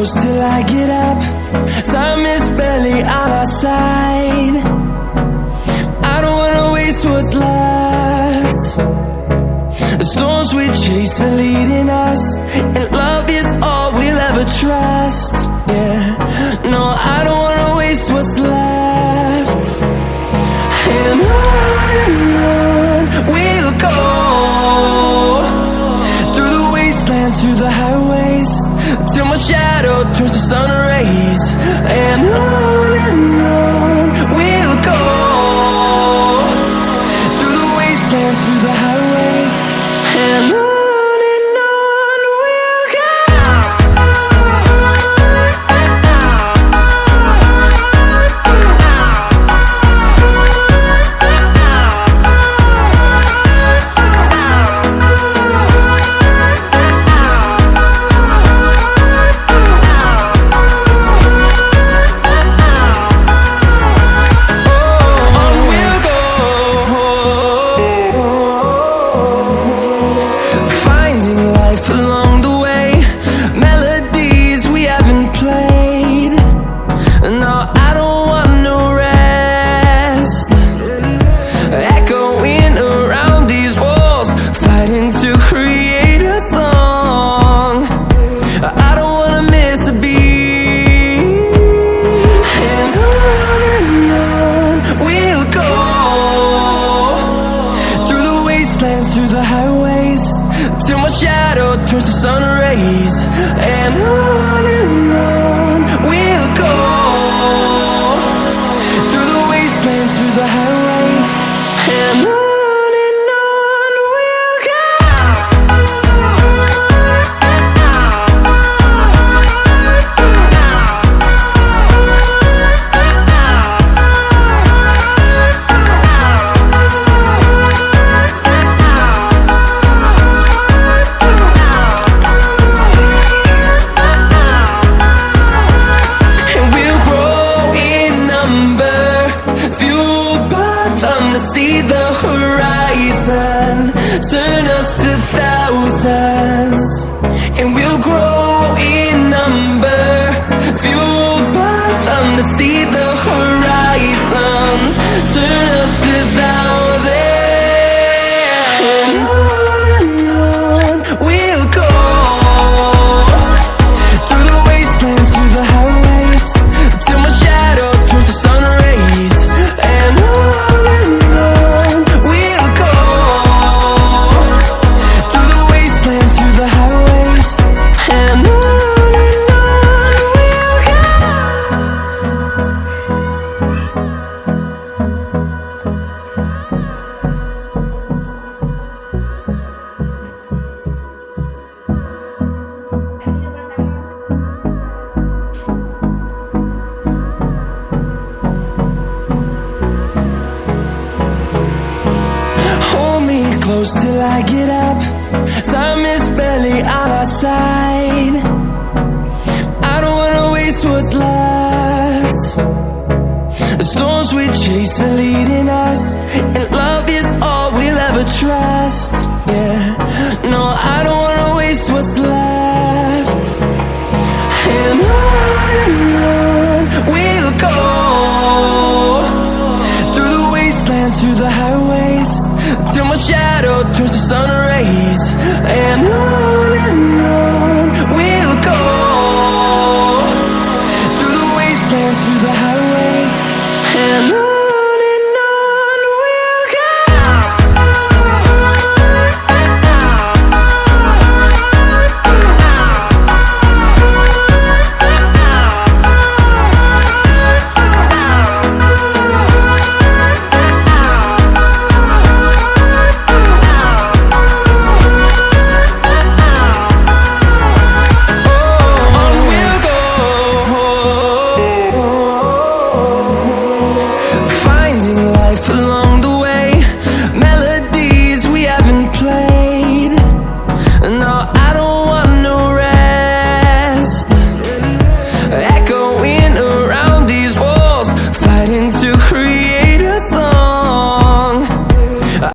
close till I get up. Time is barely on our side. I don't wanna waste what's left. The storms we chase are leading us, and love is all we'll ever trust. Yeah, no, I don't wanna waste what's left. And on we'll go, through the wastelands, through the highways, till my shadow turns to sun rays. And on we'll go, through the wastelands, through the highways, and on we'll go. Through the highways, till my shadow turns to sun rays. And on we'll go, through the wastelands, through the highways, and on we'll go. See the horizon, turn us to thousands, and we'll grow in number, fueled by them to see the horizon, turn us to thousands. And on we'll go, through the wastelands, through the highways, till my shadow turns to sun rays. And close till I get up. Time is barely on our side. I don't wanna waste what's left. The storms we chase are leading us, and love is all we'll ever trust. Yeah, no, I don't wanna waste what's left. And on we'll go, through the wastelands, through the highways, till my shadow turns to sun rays. And on we'll go, through the wastelands, through the highways, and on.